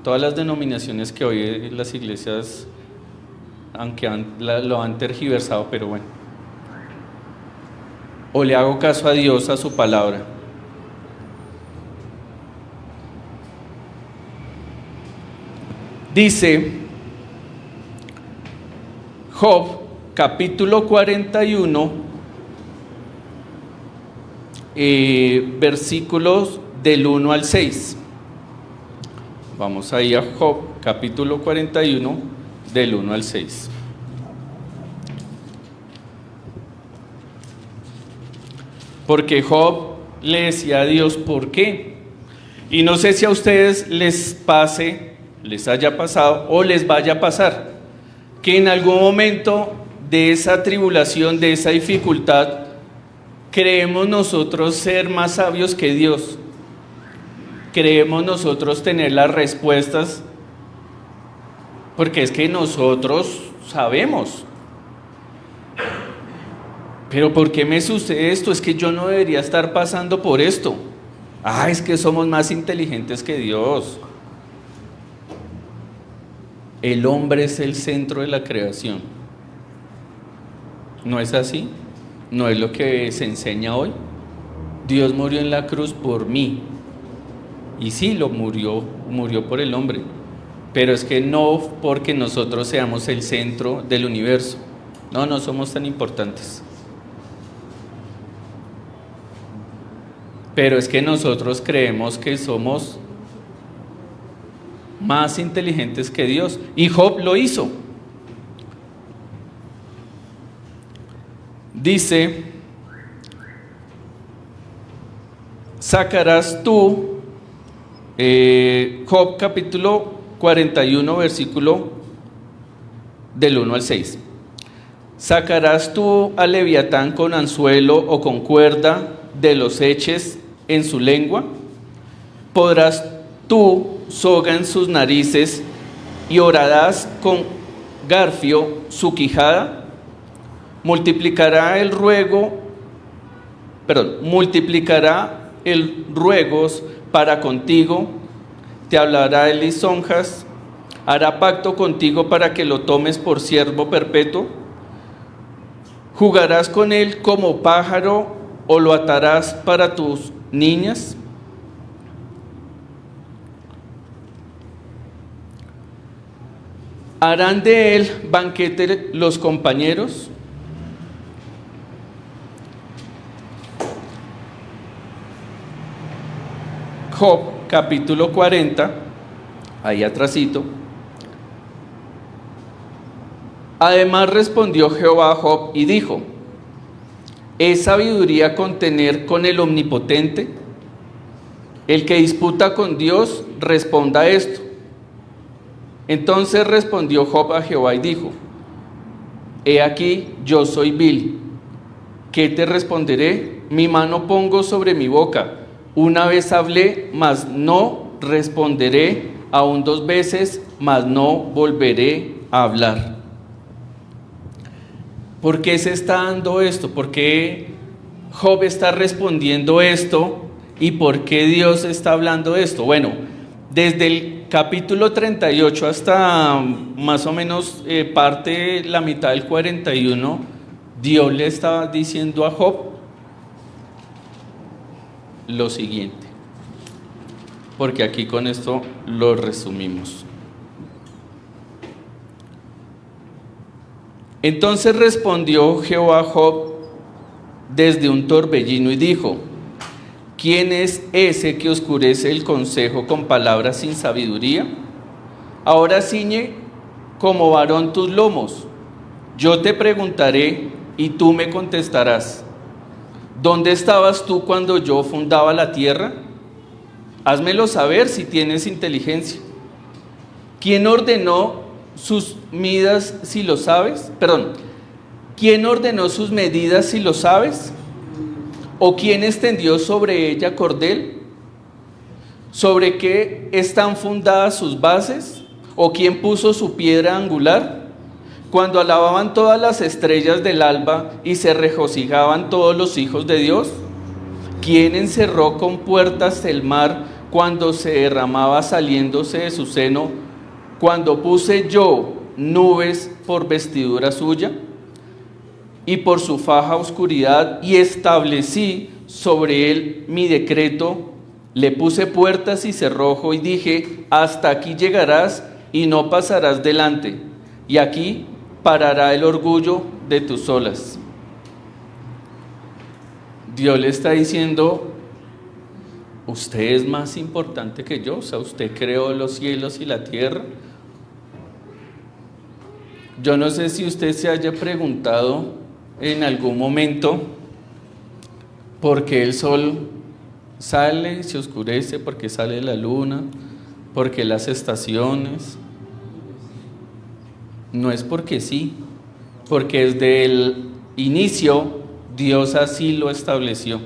todas las denominaciones que hoy las iglesias, aunque lo han tergiversado, pero bueno. ¿O le hago caso a Dios, a su palabra? Dice Job, capítulo 41, versículos del 1 al 6. Vamos ahí a Job, capítulo 41, del 1 al 6. Porque Job le decía a Dios, ¿por qué? Y no sé si a ustedes les haya pasado o les vaya a pasar, que en algún momento de esa tribulación, de esa dificultad, creemos nosotros ser más sabios que Dios. Creemos nosotros tener las respuestas, porque es que nosotros sabemos. Pero ¿por qué me sucede esto? Es que yo no debería estar pasando por esto. Es que somos más inteligentes que Dios. El hombre es el centro de la creación. ¿No es así? ¿No es lo que se enseña hoy? Dios murió en la cruz por mí. Y sí, murió por el hombre. Pero es que no porque nosotros seamos el centro del universo. No somos tan importantes. Pero es que nosotros creemos que somos más inteligentes que Dios. Y Job lo hizo. Dice, sacarás tú, Job capítulo 41, versículo del 1 al 6. Sacarás tú al Leviatán con anzuelo o con cuerda de los eches en su lengua. Podrás tú soga en sus narices y horarás con garfio su quijada. Multiplicará el ruegos para contigo, te hablará de lisonjas, hará pacto contigo para que lo tomes por siervo perpetuo. Jugarás con él como pájaro o lo atarás para tus niñas. ¿Harán de él banquete los compañeros? Job, capítulo 40, ahí atrasito. Además respondió Jehová a Job y dijo, ¿es sabiduría contener con el Omnipotente? El que disputa con Dios, responda esto. Entonces respondió Job a Jehová y dijo, he aquí, yo soy vil. ¿Qué te responderé? Mi mano pongo sobre mi boca. Una vez hablé, mas no responderé, aún 2 veces, mas no volveré a hablar. ¿Por qué se está dando esto? ¿Por qué Job está respondiendo esto? ¿Y por qué Dios está hablando esto? Bueno, desde el capítulo 38 hasta más o menos la mitad del 41, Dios le estaba diciendo a Job lo siguiente, porque aquí con esto lo resumimos. Entonces respondió Jehová a Job desde un torbellino y dijo, ¿quién es ese que oscurece el consejo con palabras sin sabiduría? Ahora ciñe como varón tus lomos. Yo te preguntaré y tú me contestarás. ¿Dónde estabas tú cuando yo fundaba la tierra? Házmelo saber si tienes inteligencia. ¿Quién ordenó sus medidas si lo sabes? ¿Quién ordenó sus medidas si lo sabes? ¿O quién extendió sobre ella cordel? ¿Sobre qué están fundadas sus bases? ¿O quién puso su piedra angular? Cuando alababan todas las estrellas del alba y se regocijaban todos los hijos de Dios. ¿Quién encerró con puertas el mar cuando se derramaba saliéndose de su seno? Cuando puse yo nubes por vestidura suya y por su faja oscuridad y establecí sobre él mi decreto, le puse puertas y cerrojo y dije, hasta aquí llegarás y no pasarás delante, y aquí parará el orgullo de tus olas. Dios le está diciendo, usted es más importante que yo, o sea, usted creó los cielos y la tierra. Yo no sé si usted se haya preguntado en algún momento por qué el sol sale y se oscurece, por qué sale la luna, por qué las estaciones. No es porque sí, porque desde el inicio Dios así lo estableció.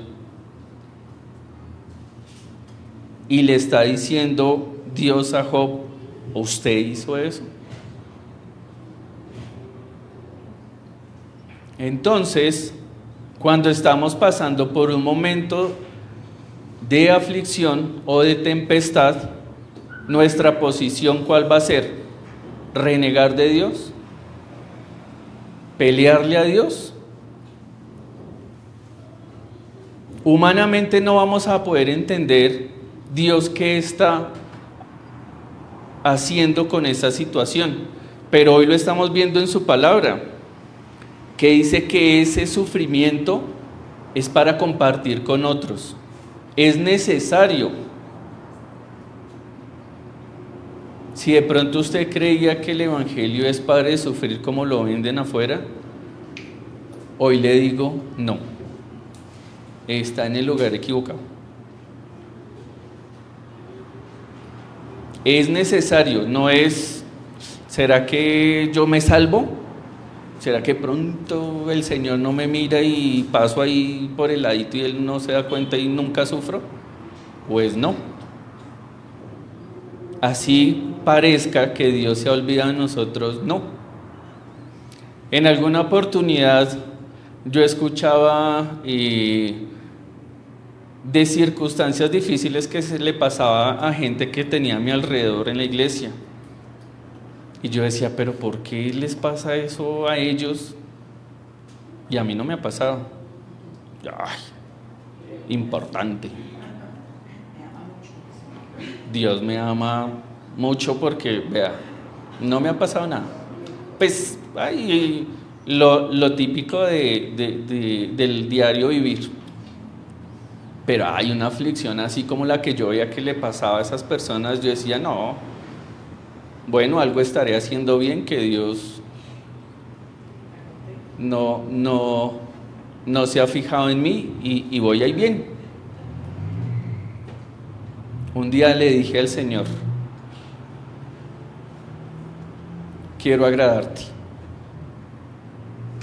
Y le está diciendo Dios a Job, ¿usted hizo eso? Entonces, cuando estamos pasando por un momento de aflicción o de tempestad, nuestra posición ¿cuál va a ser? ¿Renegar de Dios? ¿Pelearle a Dios? Humanamente no vamos a poder entender Dios qué está haciendo con esta situación, pero hoy lo estamos viendo en su palabra, que dice que ese sufrimiento es para compartir con otros, es necesario. Si de pronto usted creía que el evangelio es para de sufrir como lo venden afuera, hoy le digo no, está en el lugar equivocado. Es necesario, no es, ¿será que yo me salvo? ¿Será que pronto el Señor no me mira y paso ahí por el ladito y Él no se da cuenta y nunca sufro? Pues no. Así parezca que Dios se ha olvidado de nosotros, no. En alguna oportunidad yo escuchaba de circunstancias difíciles que se le pasaba a gente que tenía a mi alrededor en la iglesia. Y yo decía, pero ¿por qué les pasa eso a ellos y a mí no me ha pasado? Ay, importante. Dios me ama mucho porque, vea, no me ha pasado nada. Pues, ay, lo típico del diario vivir. Pero hay una aflicción así como la que yo veía que le pasaba a esas personas, yo decía, no, bueno, algo estaré haciendo bien, que Dios no se ha fijado en mí y voy ahí bien. Un día le dije al Señor, quiero agradarte,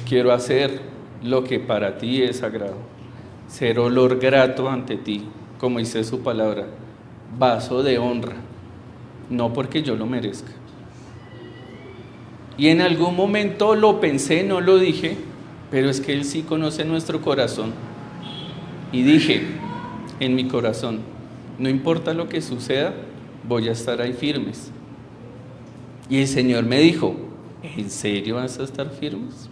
quiero hacer lo que para ti es sagrado, ser olor grato ante ti, como dice su palabra, vaso de honra, no porque yo lo merezca. Y en algún momento lo pensé, no lo dije, pero es que Él sí conoce nuestro corazón. Y dije en mi corazón, no importa lo que suceda, voy a estar ahí firmes. Y el Señor me dijo, ¿en serio vas a estar firmes?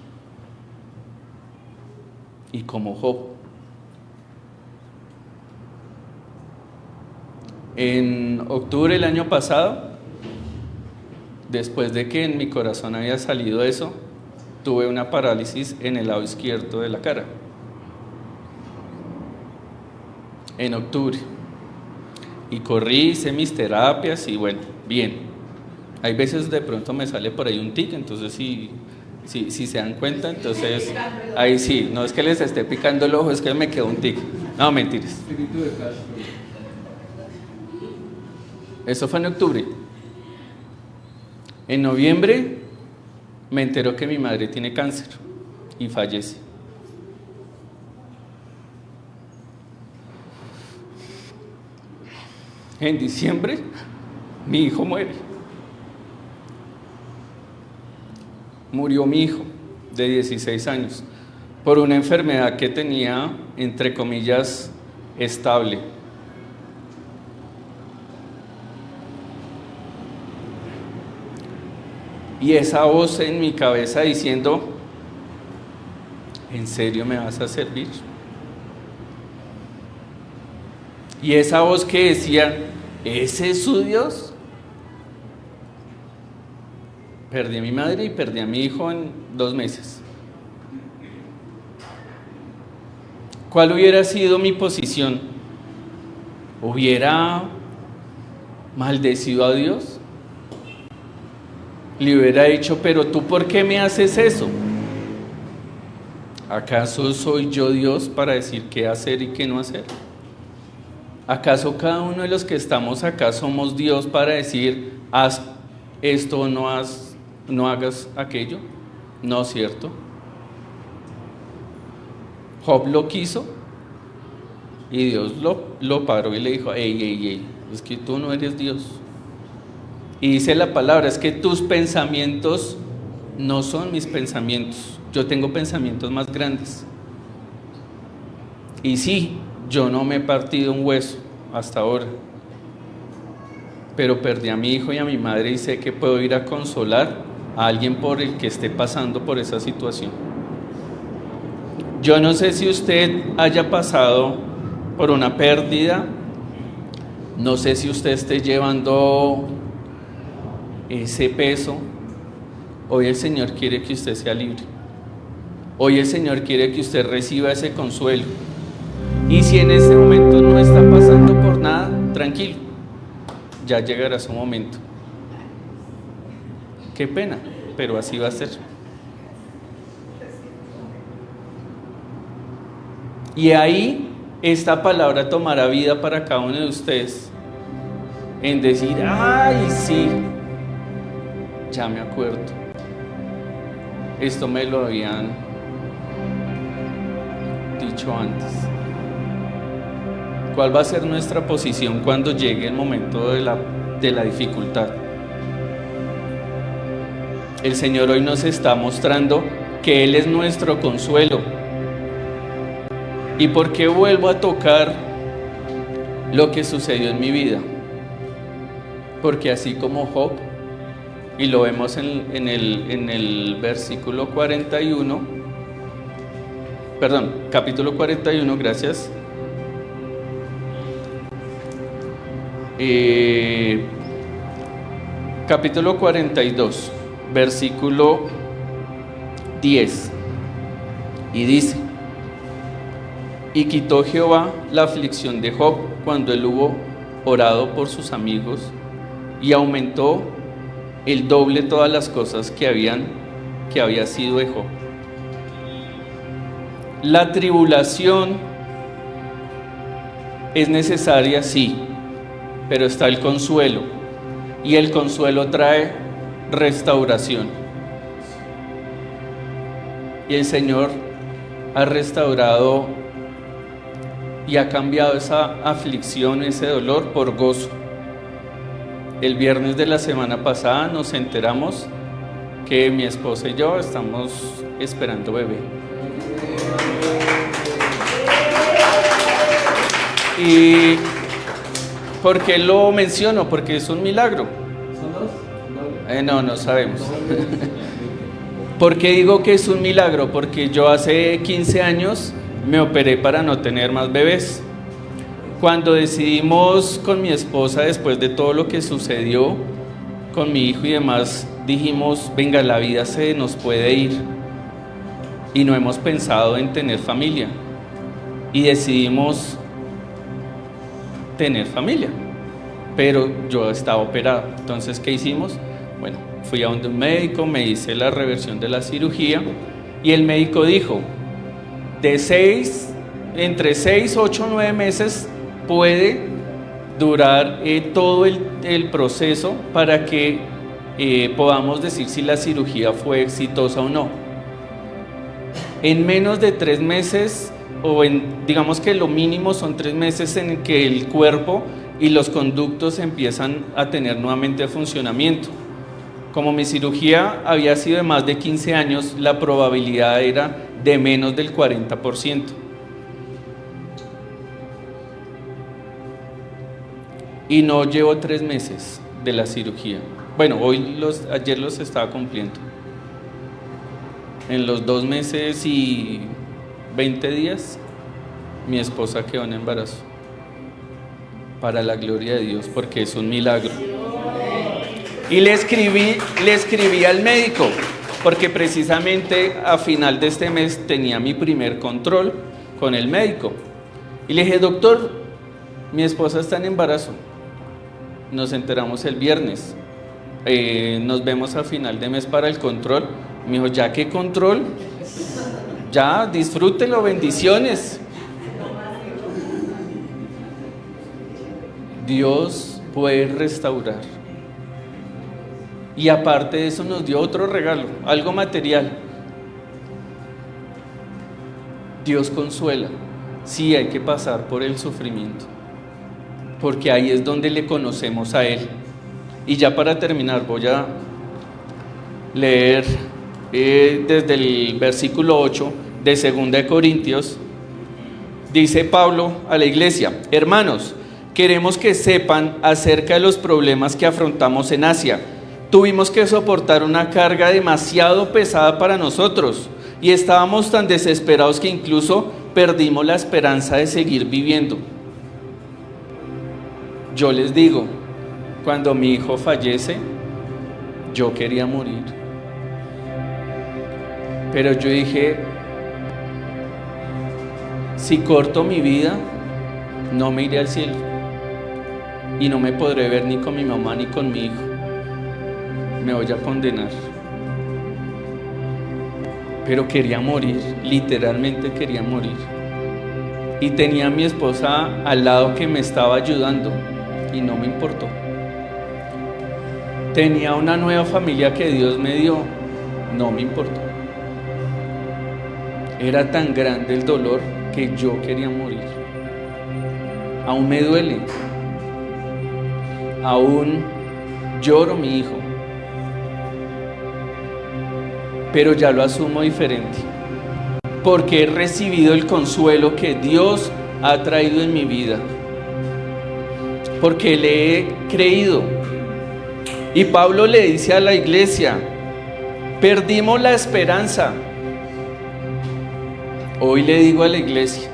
Y como Job. En octubre del año pasado, después de que en mi corazón había salido eso, tuve una parálisis en el lado izquierdo de la cara. En octubre. Y corrí, hice mis terapias y bueno, bien. Hay veces de pronto me sale por ahí un tic, entonces si se dan cuenta, entonces ahí sí, no es que les esté picando el ojo, es que me quedó un tic. No, mentiras. Eso fue en octubre. En noviembre me enteró que mi madre tiene cáncer y fallece. En diciembre mi hijo muere. Murió mi hijo de 16 años por una enfermedad que tenía, entre comillas, estable. Y esa voz en mi cabeza diciendo, ¿en serio me vas a servir? Y esa voz que decía, ¿ese es su Dios? Perdí a mi madre y perdí a mi hijo en 2 meses. ¿Cuál hubiera sido mi posición? ¿Hubiera maldecido a Dios? Le hubiera dicho, pero tú, ¿por qué me haces eso? ¿Acaso soy yo Dios para decir qué hacer y qué no hacer? ¿Acaso cada uno de los que estamos acá somos Dios para decir, haz esto o no hagas aquello? No, ¿cierto? Job lo quiso y Dios lo paró y le dijo, ey, es que tú no eres Dios. Y dice la palabra, es que tus pensamientos no son mis pensamientos. Yo tengo pensamientos más grandes. Y sí, yo no me he partido un hueso hasta ahora. pero perdí a mi hijo y a mi madre y sé que puedo ir a consolar a alguien por el que esté pasando por esa situación. Yo no sé si usted haya pasado por una pérdida, no sé si usted esté llevando ese peso. Hoy el Señor quiere que usted sea libre. Hoy el Señor quiere que usted reciba ese consuelo. Y si en este momento no está pasando por nada, tranquilo, ya llegará su momento. Qué pena, pero así va a ser. Y ahí esta palabra tomará vida para cada uno de ustedes, en decir, ay, sí, ya me acuerdo, esto me lo habían dicho antes. ¿Cuál va a ser nuestra posición cuando llegue el momento de la dificultad? El Señor hoy nos está mostrando que Él es nuestro consuelo. ¿Y por qué vuelvo a tocar lo que sucedió en mi vida? Porque así como Job, y lo vemos en el versículo 41, capítulo 41, gracias. Capítulo 42, versículo 10, y dice: y quitó Jehová la aflicción de Job cuando él hubo orado por sus amigos, y aumentó el doble todas las cosas que había sido de Job. La tribulación es necesaria, sí, pero está el consuelo, y el consuelo trae restauración. Y el Señor ha restaurado y ha cambiado esa aflicción, ese dolor por gozo. El viernes de la semana pasada nos enteramos que mi esposa y yo estamos esperando bebé. ¿Y por qué lo menciono? Porque es un milagro. ¿Son dos? No sabemos. ¿Por qué digo que es un milagro? Porque yo hace 15 años me operé para no tener más bebés. Cuando decidimos con mi esposa, después de todo lo que sucedió con mi hijo y demás, dijimos, venga, la vida se nos puede ir y no hemos pensado en tener familia, y decidimos tener familia, pero yo estaba operado. Entonces, ¿qué hicimos? Bueno, fui a donde un médico, me hice la reversión de la cirugía, y el médico dijo, entre 6, 8, 9 meses puede durar todo el proceso para que podamos decir si la cirugía fue exitosa o no. En menos de 3 meses, digamos que lo mínimo son 3 meses en que el cuerpo y los conductos empiezan a tener nuevamente funcionamiento. Como mi cirugía había sido de más de 15 años, la probabilidad era de menos del 40%. Y no llevo 3 meses de la cirugía. Bueno, ayer los estaba cumpliendo. En los 2 meses y 20 días, mi esposa quedó en embarazo. Para la gloria de Dios, porque es un milagro. Y le escribí al médico, porque precisamente a final de este mes tenía mi primer control con el médico. Y le dije, doctor, mi esposa está en embarazo. Nos enteramos el viernes. Nos vemos a final de mes para el control. Me dijo, ¿ya qué control? Ya, disfrútelo, bendiciones. Dios puede restaurar. Y aparte de eso nos dio otro regalo, algo material. Dios consuela. Sí, hay que pasar por el sufrimiento, porque ahí es donde le conocemos a Él. Y ya para terminar voy a leer desde el versículo 8 de 2 Corintios. Dice Pablo a la iglesia: hermanos, Queremos que sepan acerca de los problemas que afrontamos en Asia. Tuvimos que soportar una carga demasiado pesada para nosotros y estábamos tan desesperados que incluso perdimos la esperanza de seguir viviendo. Yo les digo, cuando mi hijo fallece, yo quería morir. Pero yo dije, si corto mi vida, no me iré al cielo y no me podré ver ni con mi mamá ni con mi hijo. Me voy a condenar. Pero quería morir, literalmente quería morir. Y tenía a mi esposa al lado que me estaba ayudando y no me importó. Tenía una nueva familia que Dios me dio, no me importó. Era tan grande el dolor que yo quería morir. Aún me duele. Aún lloro mi hijo. Pero ya lo asumo diferente. Porque he recibido el consuelo que Dios ha traído en mi vida. Porque le he creído. Y Pablo le dice a la iglesia, perdimos la esperanza. Hoy le digo a la iglesia,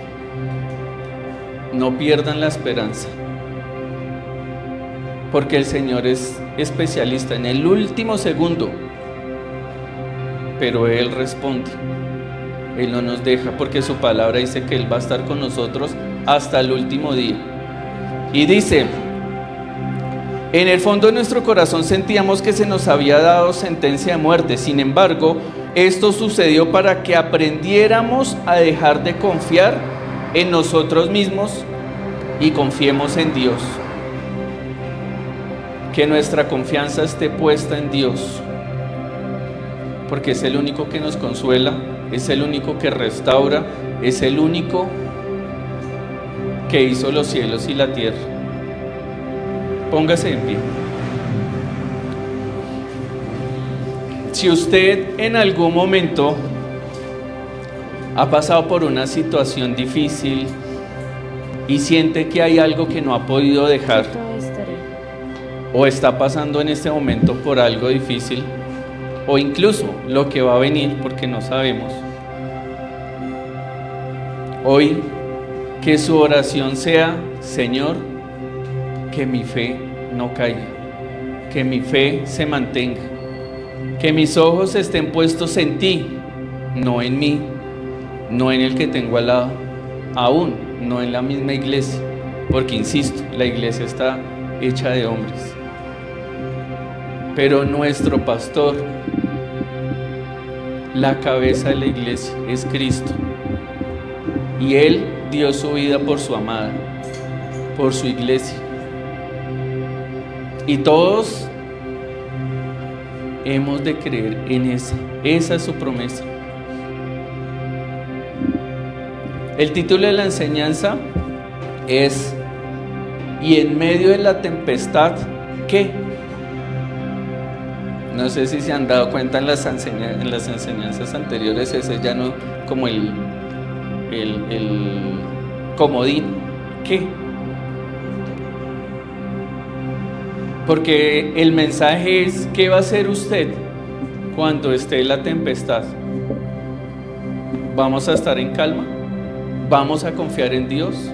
no pierdan la esperanza. Porque el Señor es especialista en el último segundo. Pero Él responde. Él no nos deja porque su palabra dice que Él va a estar con nosotros hasta el último día. Y dice, en el fondo de nuestro corazón sentíamos que se nos había dado sentencia de muerte. Sin embargo, esto sucedió para que aprendiéramos a dejar de confiar en nosotros mismos y confiemos en Dios. Que nuestra confianza esté puesta en Dios, porque es el único que nos consuela, es el único que restaura, es el único que hizo los cielos y la tierra. Póngase en pie. Si usted en algún momento ha pasado por una situación difícil y siente que hay algo que no ha podido dejar, o está pasando en este momento por algo difícil, o incluso lo que va a venir porque no sabemos, hoy que su oración sea, Señor, que mi fe no caiga, que mi fe se mantenga, que mis ojos estén puestos en ti, no en mí, no en el que tengo al lado, aún no en la misma iglesia, porque insisto, la iglesia está hecha de hombres. Pero nuestro pastor, la cabeza de la iglesia, es Cristo. Y Él dio su vida por su amada, por su iglesia. Y todos hemos de creer en esa. Esa es su promesa. El título de la enseñanza es ¿y en medio de la tempestad qué? No sé si se han dado cuenta en las enseñanzas anteriores, ese ya no como el comodín. ¿Qué? Porque el mensaje es, ¿qué va a hacer usted cuando esté la tempestad? ¿Vamos a estar en calma? ¿Vamos a confiar en Dios?